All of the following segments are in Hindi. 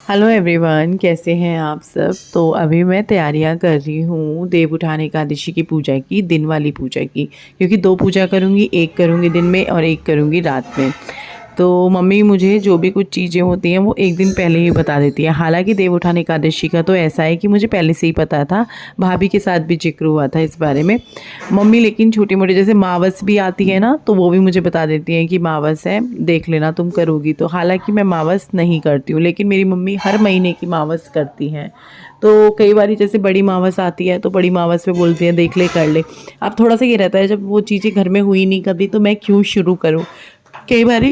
हेलो एवरीवन, कैसे हैं आप सब। तो अभी मैं तैयारियां कर रही हूँ देव उठान एकादशी की पूजा की, दिन वाली पूजा की। क्योंकि दो पूजा करूँगी, एक करूँगी दिन में और एक करूँगी रात में। तो मम्मी मुझे जो भी कुछ चीज़ें होती हैं वो एक दिन पहले ही बता देती है। हालांकि देव उठान एकादशी का तो ऐसा है कि मुझे पहले से ही पता था, भाभी के साथ भी जिक्र हुआ था इस बारे में। मम्मी लेकिन छोटी मोटी जैसे मावस भी आती है ना, तो वो भी मुझे बता देती हैं कि मावस है, देख लेना तुम करोगी तो। हालांकि मैं मावस नहीं करती हूँ, लेकिन मेरी मम्मी हर महीने की मावस करती हैं। तो कई बार जैसे बड़ी मावस आती है तो बड़ी मावस पे बोलती हैं देख ले कर ले। अब थोड़ा सा ये रहता है, जब वो चीज़ें घर में हुई नहीं कभी तो मैं क्यों शुरू करूँ। कई बार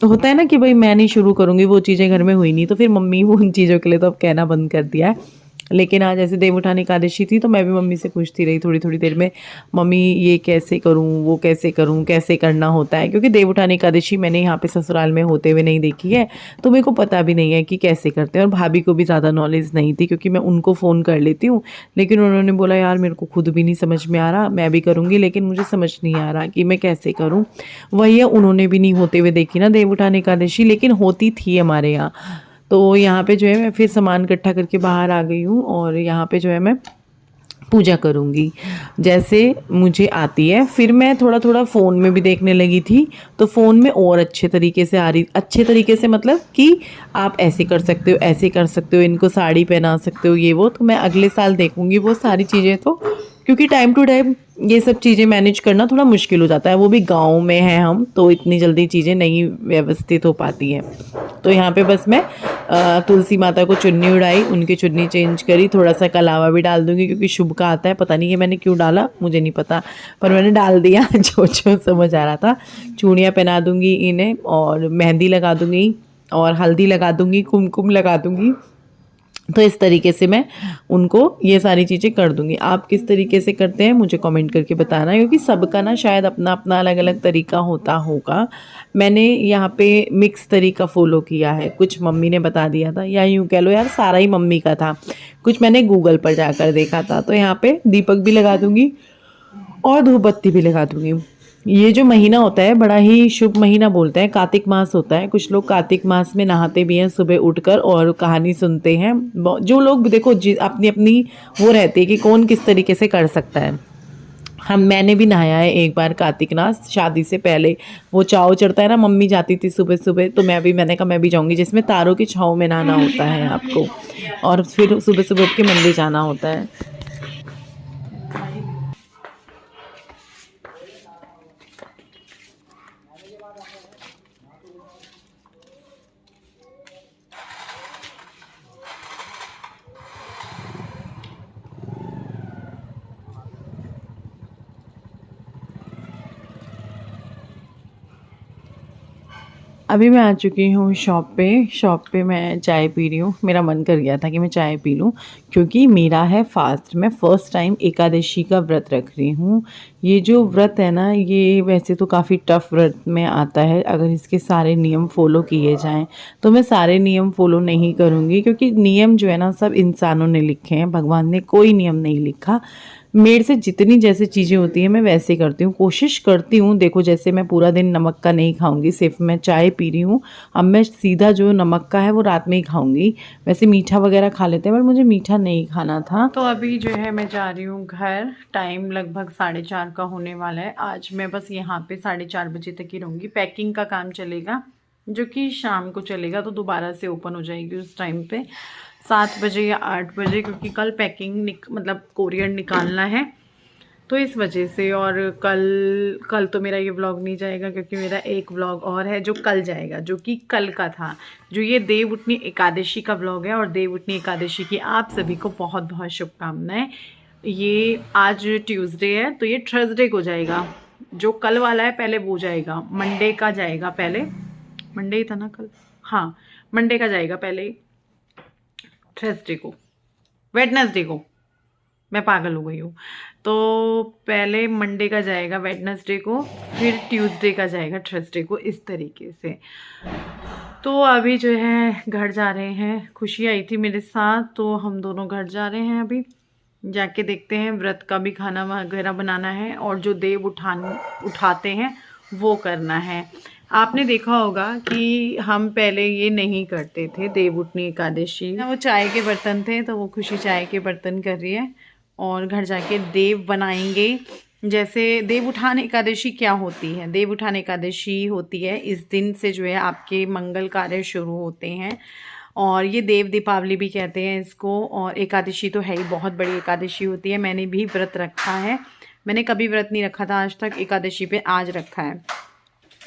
होता है ना कि भाई मैं नहीं शुरू करूँगी, वो चीज़ें घर में हुई नहीं, तो फिर मम्मी वो उन चीज़ों के लिए तो अब कहना बंद कर दिया है। लेकिन आज ऐसे देव उठान एकादशी थी तो मैं भी मम्मी से पूछती रही थोड़ी थोड़ी देर में, मम्मी ये कैसे करूँ, वो कैसे करूँ, कैसे करना होता है। क्योंकि देव उठान एकादशी मैंने यहाँ पे ससुराल में होते हुए नहीं देखी है, तो मेरे को पता भी नहीं है कि कैसे करते हैं। और भाभी को भी ज़्यादा नॉलेज नहीं थी, क्योंकि मैं उनको फ़ोन कर लेती हूँ। लेकिन उन्होंने बोला यार मेरे को खुद भी नहीं समझ में आ रहा, मैं भी करूँगी लेकिन मुझे समझ नहीं आ रहा कि मैं कैसे करूँ। वही है, उन्होंने भी नहीं होते हुए देखी ना देव उठान एकादशी, लेकिन होती थी हमारे यहाँ। तो यहाँ पे जो है मैं फिर सामान इकट्ठा करके बाहर आ गई हूँ, और यहाँ पे जो है मैं पूजा करूँगी जैसे मुझे आती है। फिर मैं थोड़ा थोड़ा फ़ोन में भी देखने लगी थी, तो फ़ोन में और अच्छे तरीके से आ रही, अच्छे तरीके से मतलब कि आप ऐसे कर सकते हो, ऐसे कर सकते हो, इनको साड़ी पहना सकते हो, ये वो। तो मैं अगले साल देखूँगी वो सारी चीज़ें। तो क्योंकि टाइम टू टाइम ये सब चीज़ें मैनेज करना थोड़ा मुश्किल हो जाता है, वो भी गाँव में है हम, तो इतनी जल्दी चीज़ें नहीं व्यवस्थित हो पाती हैं। तो यहाँ पे बस मैं तुलसी माता को चुन्नी उड़ाई, उनकी चुन्नी चेंज करी, थोड़ा सा कलावा भी डाल दूंगी क्योंकि शुभ का आता है। पता नहीं ये मैंने क्यों डाला, मुझे नहीं पता, पर मैंने डाल दिया जो जो समझ आ रहा था। चूड़ियाँ पहना दूंगी इन्हें, और मेहंदी लगा दूंगी, और हल्दी लगा दूंगी, कुमकुम लगा दूंगी। तो इस तरीके से मैं उनको ये सारी चीज़ें कर दूंगी। आप किस तरीके से करते हैं मुझे कमेंट करके बताना, क्योंकि सबका ना शायद अपना अपना अलग अलग तरीका होता होगा। मैंने यहाँ पे मिक्स तरीका फॉलो किया है, कुछ मम्मी ने बता दिया था, या यूँ कह लो यार सारा ही मम्मी का था, कुछ मैंने गूगल पर जाकर देखा था। तो यहाँ पे दीपक भी लगा दूंगी और धूप बत्ती भी लगा दूंगी। ये जो महीना होता है बड़ा ही शुभ महीना बोलते हैं, कार्तिक मास होता है। कुछ लोग कार्तिक मास में नहाते भी हैं सुबह उठकर और कहानी सुनते हैं। जो लोग देखो अपनी अपनी वो रहती है कि कौन किस तरीके से कर सकता है। मैंने भी नहाया है एक बार कार्तिक मास, शादी से पहले। वो चाव चढ़ता है ना, मम्मी जाती थी सुबह सुबह, तो मैंने कहा मैं भी जाऊंगी, जिसमें तारों की छाँव में नहाना होता है आपको, और फिर सुबह सुबह उठ के मंदिर जाना होता है। अभी मैं आ चुकी हूँ शॉप पे। शॉप पे मैं चाय पी रही हूँ, मेरा मन कर गया था कि मैं चाय पी लूँ, क्योंकि मेरा है फास्ट। मैं फ़र्स्ट टाइम एकादशी का व्रत रख रही हूँ। ये जो व्रत है ना, ये वैसे तो काफ़ी टफ व्रत में आता है, अगर इसके सारे नियम फॉलो किए जाएं। तो मैं सारे नियम फॉलो नहीं करूँगी, क्योंकि नियम जो है ना सब इंसानों ने लिखे हैं, भगवान ने कोई नियम नहीं लिखा। मेरे से जितनी जैसे चीज़ें होती हैं मैं वैसे करती हूँ, कोशिश करती हूँ। देखो जैसे मैं पूरा दिन नमक का नहीं खाऊंगी, सिर्फ मैं चाय पी रही हूँ, अब मैं सीधा जो नमक का है वो रात में ही खाऊंगी। वैसे मीठा वगैरह खा लेते हैं, पर मुझे मीठा नहीं खाना था। तो अभी जो है मैं जा रही हूँ घर। टाइम लगभग 4:30 का होने वाला है। आज मैं बस यहाँ पे 4:30 बजे तक ही रहूँगी। पैकिंग का काम चलेगा जो कि शाम को चलेगा, तो दोबारा से ओपन हो जाएगी उस टाइम पे 7 बजे या 8 बजे, क्योंकि कल पैकिंग मतलब कोरियर निकालना है, तो इस वजह से। और कल तो मेरा ये व्लॉग नहीं जाएगा, क्योंकि मेरा एक व्लॉग और है जो कल जाएगा, जो कि कल का था, जो ये देव उठनी एकादशी का व्लॉग है। और देव उठनी एकादशी की आप सभी को बहुत बहुत शुभकामनाएं। ये आज ट्यूसडे है, तो ये थर्सडे को जाएगा। जो कल वाला है पहले वो जाएगा, मंडे का जाएगा पहले। मंडे ही था ना कल, हाँ मंडे का जाएगा पहले, थर्सडे को, वेडनेसडे को, मैं पागल हो गई हूँ। तो पहले मंडे का जाएगा वेडनेसडे को, फिर ट्यूसडे का जाएगा थर्सडे को, इस तरीके से। तो अभी जो है घर जा रहे हैं। खुशी आई थी मेरे साथ, तो हम दोनों घर जा रहे हैं। अभी जाके देखते हैं, व्रत का भी खाना वगैरह बनाना है, और जो देव उठाते हैं वो करना है। आपने देखा होगा कि हम पहले ये नहीं करते थे देव उठनी एकादशी। वो चाय के बर्तन थे तो वो खुशी चाय के बर्तन कर रही है और घर जाके देव बनाएंगे। जैसे देव उठान एकादशी क्या होती है? देव उठान एकादशी होती है इस दिन से जो है आपके मंगल कार्य शुरू होते हैं और ये देव दीपावली भी कहते हैं इसको। और एकादशी तो है ही, बहुत बड़ी एकादशी होती है। मैंने भी व्रत रखा है, मैंने कभी व्रत नहीं रखा था आज तक, एकादशी पे आज रखा है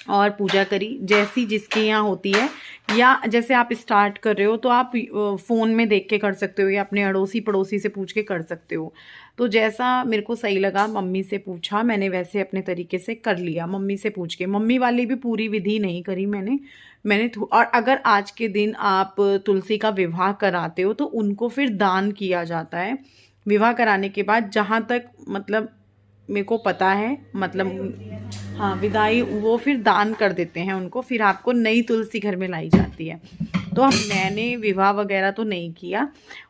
और पूजा करी जैसी जिसके यहाँ होती है। या जैसे आप स्टार्ट कर रहे हो तो आप फ़ोन में देख के कर सकते हो या अपने अड़ोसी पड़ोसी से पूछ के कर सकते हो। तो जैसा मेरे को सही लगा, मम्मी से पूछा, मैंने वैसे अपने तरीके से कर लिया मम्मी से पूछ के। मम्मी वाली भी पूरी विधि नहीं करी मैंने और अगर आज के दिन आप तुलसी का विवाह कराते हो तो उनको फिर दान किया जाता है। विवाह कराने के बाद जहाँ तक मतलब मेरे को पता है, मतलब हाँ विदाई, वो फिर दान कर देते हैं उनको, फिर आपको नई तुलसी घर में लाई जाती है। तो मैंने विवाह वगैरह तो नहीं किया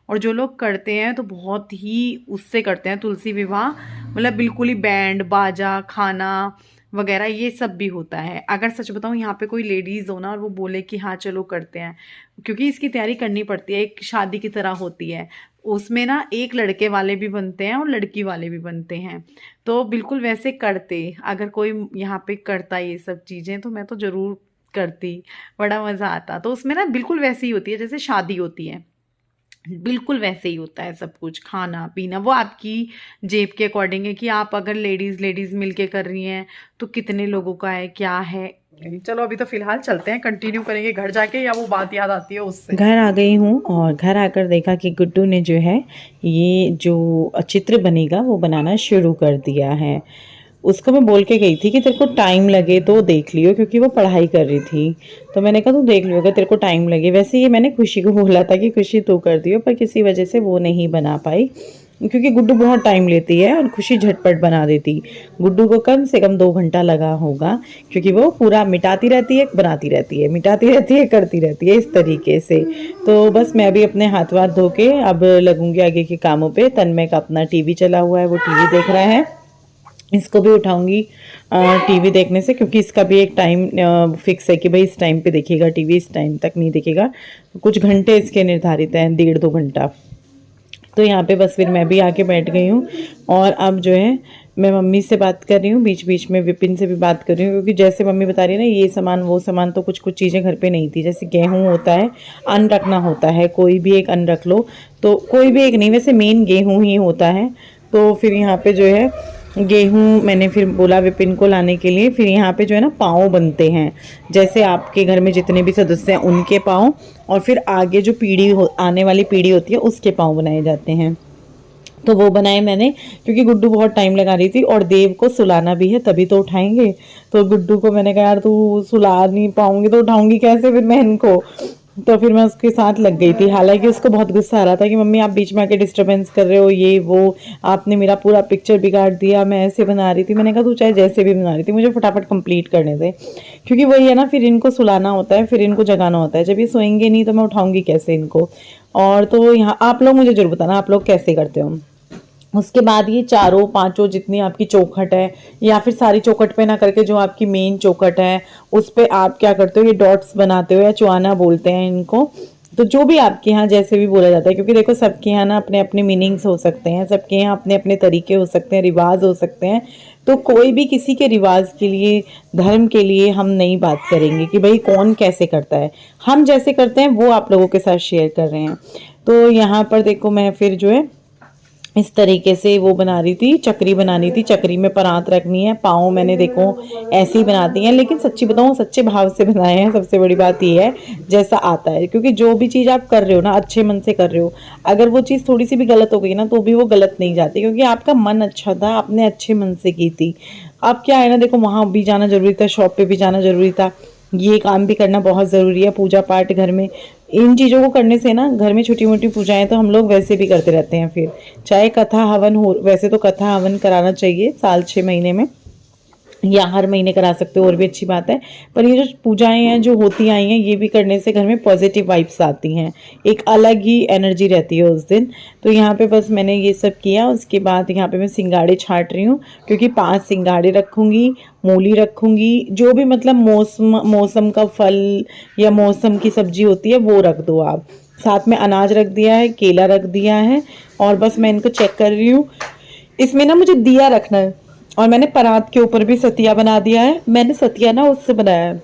और जो लोग करते हैं तो बहुत ही उससे करते हैं तुलसी विवाह, मतलब बिल्कुल ही बैंड बाजा खाना वगैरह ये सब भी होता है। अगर सच बताऊँ यहाँ पे कोई लेडीज़ हो ना और वो बोले कि हाँ चलो करते हैं, क्योंकि इसकी तैयारी करनी पड़ती है, एक शादी की तरह होती है। उसमें ना एक लड़के वाले भी बनते हैं और लड़की वाले भी बनते हैं। तो बिल्कुल वैसे करते, अगर कोई यहाँ पे करता ये सब चीज़ें तो मैं तो ज़रूर करती, बड़ा मज़ा आता। तो उसमें ना बिल्कुल वैसे ही होती है जैसे शादी होती है, बिल्कुल वैसे ही होता है सब कुछ, खाना पीना वो आपकी जेब के अकॉर्डिंग है कि आप अगर लेडीज़ मिलके कर रही हैं तो कितने लोगों का है क्या है। चलो अभी तो फिलहाल चलते हैं, कंटिन्यू करेंगे घर जाके, या वो बात याद आती है उससे। घर आ गई हूँ और घर आकर देखा कि गुड्डू ने जो है ये जो चित्र बनेगा वो बनाना शुरू कर दिया है। उसको मैं बोल के गई थी कि तेरे को टाइम लगे तो देख लियो, क्योंकि वो पढ़ाई कर रही थी। तो मैंने कहा तू देख लियो अगर तेरे को टाइम लगे। वैसे ये मैंने खुशी को बोला था कि खुशी तू कर दियो, पर किसी वजह से वो नहीं बना पाई, क्योंकि गुड्डू बहुत टाइम लेती है और खुशी झटपट बना देती। गुड्डू को कम से कम 2 घंटा लगा होगा, क्योंकि वो पूरा मिटाती रहती है, बनाती रहती है, मिटाती रहती है, करती रहती है इस तरीके से। तो बस मैं भी अपने हाथ वाथ धो के अब लगूंगी आगे के कामों पे। तन्मय का अपना टीवी चला हुआ है, वो टीवी देख रहा है, इसको भी उठाऊंगी टीवी देखने से, क्योंकि इसका भी एक टाइम फिक्स है कि भाई इस टाइम पे देखेगा टीवी, इस टाइम तक नहीं देखेगा। कुछ घंटे इसके निर्धारित हैं, 1.5-2 घंटा। तो यहाँ पे बस फिर मैं भी आके बैठ गई हूँ और अब जो है मैं मम्मी से बात कर रही हूँ, बीच बीच में विपिन से भी बात कर रही हूँ, क्योंकि जैसे मम्मी बता रही है ना ये सामान वो सामान, तो कुछ चीज़ें घर पे नहीं थी। जैसे गेहूँ होता है, अन्न रखना होता है, कोई भी एक अन्न रख लो, तो कोई भी एक नहीं, वैसे मेन गेहूँ ही होता है। तो फिर यहाँ पे जो है गेहूँ मैंने फिर बोला विपिन को लाने के लिए। फिर यहाँ पे जो है ना पाँव बनते हैं, जैसे आपके घर में जितने भी सदस्य हैं उनके पाँव, और फिर आगे जो आने वाली पीढ़ी होती है उसके पाँव बनाए जाते हैं। तो वो बनाए मैंने, क्योंकि गुड्डू बहुत टाइम लगा रही थी और देव को सुलाना भी है तभी तो उठाएंगे। तो गुड्डू को मैंने कहा यार तू सुला नहीं पाऊंगी तो उठाऊंगी कैसे फिर मैं इनको। तो फिर मैं उसके साथ लग गई थी। हालांकि उसको बहुत गुस्सा आ रहा था कि मम्मी आप बीच में आके डिस्टर्बेंस कर रहे हो, ये वो, आपने मेरा पूरा पिक्चर बिगाड़ दिया, मैं ऐसे बना रही थी। मैंने कहा तू चाहे जैसे भी बना रही थी, मुझे फटाफट कंप्लीट करने दे, क्योंकि वही है ना, फिर इनको सुलाना होता है, फिर इनको जगाना होता है। जब ये सोएंगे नहीं तो मैं उठाऊंगी कैसे इनको। और तो यहाँ आप लोग मुझे जरूर बताना आप लोग कैसे करते हो। उसके बाद ये चारों पांचों जितनी आपकी चौखट है, या फिर सारी चौखट पे ना करके जो आपकी मेन चौखट है उस पे आप क्या करते हो, ये डॉट्स बनाते हो, या चुआना बोलते हैं इनको। तो जो भी आपके यहाँ जैसे भी बोला जाता है, क्योंकि देखो सबके यहाँ ना अपने अपने मीनिंग्स हो सकते हैं, सबके यहाँ अपने अपने तरीके हो सकते हैं, रिवाज हो सकते हैं। तो कोई भी किसी के रिवाज के लिए, धर्म के लिए हम नहीं बात करेंगे कि भाई कौन कैसे करता है। हम जैसे करते हैं वो आप लोगों के साथ शेयर कर रहे हैं। तो यहाँ पर देखो मैं फिर जो है इस तरीके से वो बना रही थी, चक्री बनानी थी, चक्री में परात रखनी है। पाँव मैंने देखो ऐसे ही बनाती हैं, लेकिन सच्ची बताऊँ सच्चे भाव से बनाए हैं। सबसे बड़ी बात ये है जैसा आता है, क्योंकि जो भी चीज़ आप कर रहे हो ना अच्छे मन से कर रहे हो, अगर वो चीज़ थोड़ी सी भी गलत हो गई ना तो भी वो गलत नहीं जाती, क्योंकि आपका मन अच्छा था, आपने अच्छे मन से की थी। अब क्या है ना, देखो वहाँ भी जाना जरूरी था, शॉप पे भी जाना जरूरी था, ये काम भी करना बहुत ज़रूरी है, पूजा पाठ घर में, इन चीज़ों को करने से ना घर में छोटी मोटी पूजाएं तो हम लोग वैसे भी करते रहते हैं। फिर चाहे कथा हवन हो, वैसे तो कथा हवन कराना चाहिए साल 6 महीने में, या हर महीने करा सकते हो और भी अच्छी बात है। पर ये जो पूजाएं हैं जो होती आई हैं, ये भी करने से घर में पॉजिटिव वाइब्स आती हैं, एक अलग ही एनर्जी रहती है उस दिन। तो यहाँ पे बस मैंने ये सब किया। उसके बाद यहाँ पे मैं सिंगाड़े छाट रही हूँ, क्योंकि 5 सिंगाड़े रखूँगी, मूली रखूँगी, जो भी मतलब मौसम का फल या मौसम की सब्जी होती है वो रख दो आप। साथ में अनाज रख दिया है, केला रख दिया है, और बस मैं इनको चेक कर रही हूँ। इसमें ना मुझे दिया रखना है, और मैंने परात के ऊपर भी सतिया बना दिया है। मैंने सतिया ना उससे बनाया है,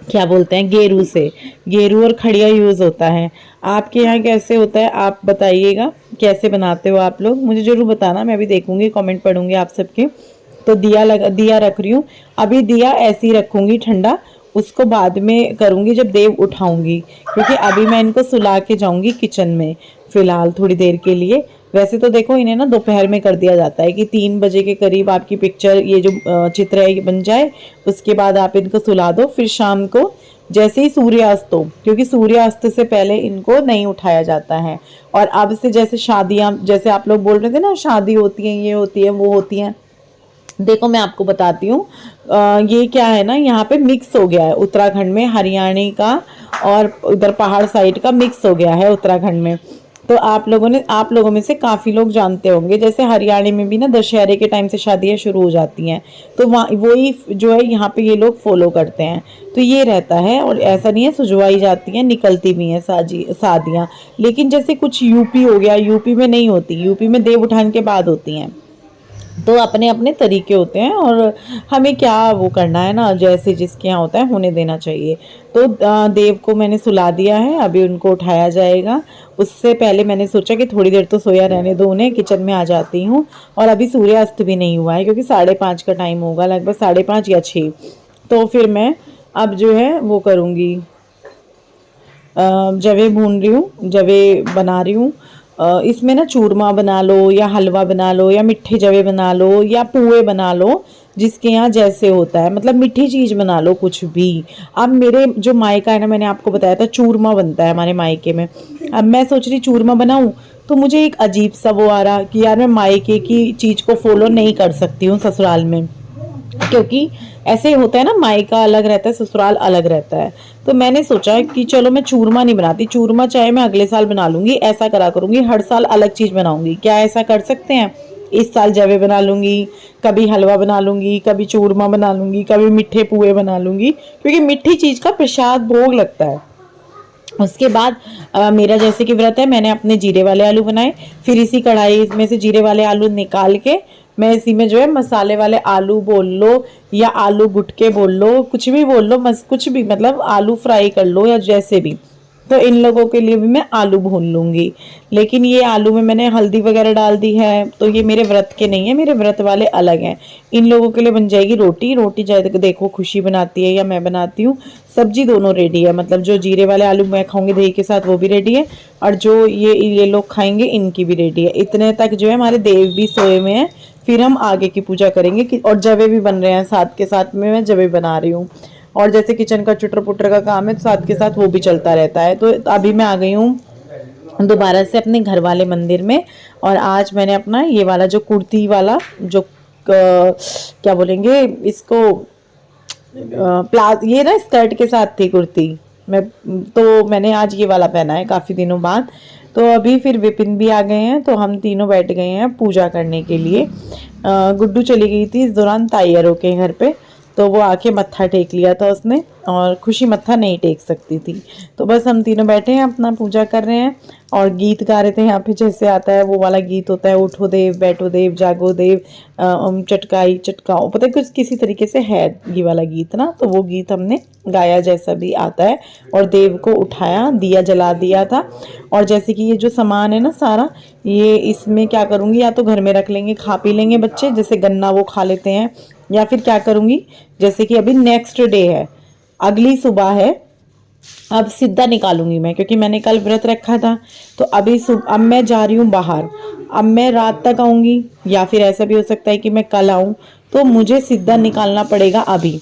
क्या बोलते हैं, गेरू से। गेरू और खड़िया यूज़ होता है। आपके यहाँ कैसे होता है आप बताइएगा, कैसे बनाते हो आप लोग, मुझे ज़रूर बताना, मैं भी देखूंगी, कमेंट पढ़ूंगी आप सबके। तो दिया रख रही हूँ। अभी दिया ऐसे ही रखूंगी ठंडा, उसको बाद में करूंगी जब देव उठाऊंगी, क्योंकि अभी मैं इनको सुला के जाऊंगी किचन में फ़िलहाल थोड़ी देर के लिए। वैसे तो देखो इन्हें ना दोपहर में कर दिया जाता है कि 3 बजे के करीब आपकी पिक्चर, ये जो चित्र है ये बन जाए, उसके बाद आप इनको सुला दो। फिर शाम को जैसे ही सूर्यास्त हो, क्योंकि सूर्यास्त से पहले इनको नहीं उठाया जाता है। और अब से जैसे शादियाँ, जैसे आप लोग बोल रहे थे ना शादी होती है, ये होती है, वो होती हैं, देखो मैं आपको बताती हूँ। ये क्या है ना, यहाँ पे मिक्स हो गया है उत्तराखंड में, हरियाणा का और उधर पहाड़ साइड का मिक्स हो गया है उत्तराखंड में। तो आप लोगों में से काफ़ी लोग जानते होंगे, जैसे हरियाणा में भी ना दशहरे के टाइम से शादियाँ शुरू हो जाती हैं, तो वहाँ वही जो है यहाँ पे ये लोग फॉलो करते हैं। तो ये रहता है, और ऐसा नहीं है, सुजवाई जाती हैं, निकलती भी हैं शादियाँ। लेकिन जैसे कुछ यूपी हो गया, यूपी में नहीं होती, यूपी में देव उठान के बाद होती हैं। तो अपने अपने तरीके होते हैं, और हमें क्या वो करना है ना, जैसे जिसके यहाँ होता है होने देना चाहिए। तो देव को मैंने सुला दिया है, अभी उनको उठाया जाएगा। उससे पहले मैंने सोचा कि थोड़ी देर तो सोया रहने दो उन्हें, किचन में आ जाती हूँ। और अभी सूर्यास्त भी नहीं हुआ है, क्योंकि 5:30 का टाइम होगा, लगभग 5:30 या 6। तो फिर मैं अब जो है वो करूँगी, जवे भून रही हूँ, जवे बना रही हूँ। इसमें ना चूरमा बना लो, या हलवा बना लो, या मिठे जवे बना लो, या पुए बना लो, जिसके यहाँ जैसे होता है, मतलब मीठी चीज़ बना लो कुछ भी। अब मेरे जो मायका है ना, मैंने आपको बताया था चूरमा बनता है हमारे मायके में। अब मैं सोच रही चूरमा बनाऊँ, तो मुझे एक अजीब सा वो आ रहा कि यार मैं मायके की चीज़ को फॉलो नहीं कर सकती हूँ ससुराल में, क्योंकि ऐसे होता है ना, मायका अलग रहता है, ससुराल अलग रहता है। तो मैंने सोचा कि चलो मैं चूरमा नहीं बनाती, चूरमा चाहे मैं अगले साल बना लूंगी, ऐसा करा करूंगी, हर साल अलग चीज़ बनाऊंगी। क्या ऐसा कर सकते हैं? इस साल जवे बना लूंगी, कभी हलवा बना लूंगी, कभी चूरमा बना लूंगी, कभी मीठे पुए बना लूंगी, क्योंकि मीठी चीज़ का प्रसाद भोग लगता है। उसके बाद मेरा जैसे कि व्रत है, मैंने अपने जीरे वाले आलू बनाए। फिर इसी कढ़ाई में से जीरे वाले आलू निकाल के मैं इसी में जो है मसाले वाले आलू बोल लो, या आलू गुटके बोल लो, कुछ भी बोल लो, कुछ भी, मतलब आलू फ्राई कर लो या जैसे भी। तो इन लोगों के लिए भी मैं आलू भून लूँगी। लेकिन ये आलू में मैंने हल्दी वगैरह डाल दी है, तो ये मेरे व्रत के नहीं है, मेरे व्रत वाले अलग हैं। इन लोगों के लिए बन जाएगी रोटी। रोटी चाहे देखो खुशी बनाती है या मैं बनाती हूँ, सब्जी दोनों रेडी है। मतलब जो जीरे वाले आलू मैं खाऊंगी दही के साथ, वो भी रेडी है, और जो ये लोग खाएंगे इनकी भी रेडी है। इतने तक जो है हमारे देव भी सोए में है, फिर हम आगे की पूजा करेंगे। और जवे भी बन रहे हैं, साथ के साथ में मैं जवे बना रही हूँ। और जैसे किचन का चुटर पुटर का काम है, तो साथ के साथ वो भी चलता रहता है। तो अभी मैं आ गई हूँ दोबारा से अपने घर वाले मंदिर में। और आज मैंने अपना ये वाला जो कुर्ती वाला, जो क्या बोलेंगे इसको, ये ना स्कर्ट के साथ थी कुर्ती, मैंने आज ये वाला पहना है काफ़ी दिनों बाद। तो अभी फिर विपिन भी आ गए हैं, तो हम तीनों बैठ गए हैं पूजा करने के लिए। गुड्डू चली गई थी इस दौरान ताइयरों के घर पे, तो वो आके मत्था टेक लिया था उसने, और खुशी मत्था नहीं टेक सकती थी। तो बस हम तीनों बैठे हैं अपना पूजा कर रहे हैं, और गीत गा रहे थे। यहाँ पे जैसे आता है वो वाला गीत होता है, उठो देव, बैठो देव, जागो देव, चटकाई चटकाओ, पता है कुछ किसी तरीके से है ये वाला गीत ना। तो वो गीत हमने गाया जैसा भी आता है, और देव को उठाया, दिया जला दिया था। और जैसे कि ये जो सामान है ना सारा, ये इसमें क्या करूँगी, या तो घर में रख लेंगे, खा पी लेंगे बच्चे, जैसे गन्ना वो खा लेते हैं, या फिर क्या करूँगी, जैसे कि अभी नेक्स्ट डे है, अगली सुबह है, अब सीधा निकालूंगी मैं, क्योंकि मैंने कल व्रत रखा था। तो अब मैं जा रही हूँ बाहर, अब मैं रात तक आऊँगी, या फिर ऐसा भी हो सकता है कि मैं कल आऊँ। तो मुझे सीधा निकालना पड़ेगा अभी,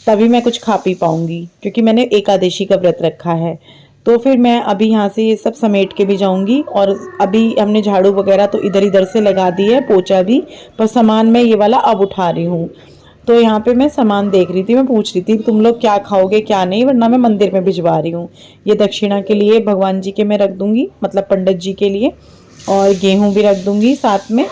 तभी मैं कुछ खा पी पाऊँगी, क्योंकि मैंने एकादशी का व्रत रखा है। तो फिर मैं अभी यहाँ से ये सब समेट के भी जाऊँगी। और अभी हमने झाड़ू वगैरह तो इधर इधर से लगा दी है, पोछा भी, पर सामान मैं ये वाला अब उठा रही हूँ। तो यहाँ पे मैं सामान देख रही थी, मैं पूछ रही थी तुम लोग क्या खाओगे क्या नहीं, वरना मैं मंदिर में भिजवा रही हूँ। ये दक्षिणा के लिए भगवान जी के मैं रख दूँगी, मतलब पंडित जी के लिए, और गेहूँ भी रख दूँगी साथ में।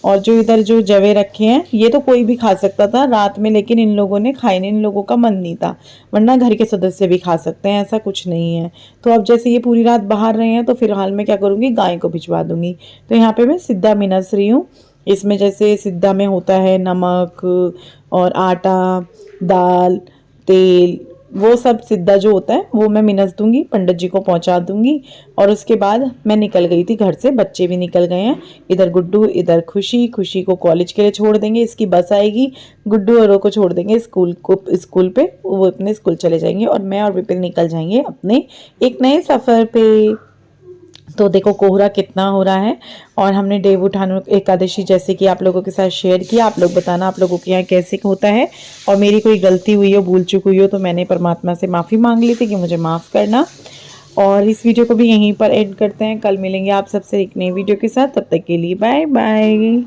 और जो इधर जो जवे रखे हैं ये तो कोई भी खा सकता था रात में, लेकिन इन लोगों ने खाए नहीं, इन लोगों का मन नहीं था, वरना घर के सदस्य भी खा सकते हैं, ऐसा कुछ नहीं है। तो अब जैसे ये पूरी रात बाहर रहे हैं तो फिलहाल मैं क्या करूँगी, गाय को भिजवा दूँगी। तो यहाँ पे मैं सिद्धा मिनस रही हूँ। इसमें जैसे सिद्धा में होता है नमक और आटा, दाल, तेल, वो सब सिद्धा जो होता है वो मैं मिनस दूंगी, पंडित जी को पहुंचा दूंगी। और उसके बाद मैं निकल गई थी घर से, बच्चे भी निकल गए हैं, इधर गुड्डू इधर खुशी। खुशी को कॉलेज के लिए छोड़ देंगे, इसकी बस आएगी। गुड्डू और को छोड़ देंगे स्कूल पे, वो अपने स्कूल चले जाएंगे और मैं और विपिन निकल जाएंगे अपने एक नए सफ़र पे। तो देखो कोहरा कितना हो रहा है। और हमने देवउठान एकादशी जैसे कि आप लोगों के साथ शेयर किया, आप लोग बताना आप लोगों के यहाँ कैसे होता है। और मेरी कोई गलती हुई हो, भूल चूक हुई हो, तो मैंने परमात्मा से माफ़ी मांग ली थी कि मुझे माफ़ करना। और इस वीडियो को भी यहीं पर एंड करते हैं, कल मिलेंगे आप सबसे एक नई वीडियो के साथ, तब तक के लिए बाय बाय।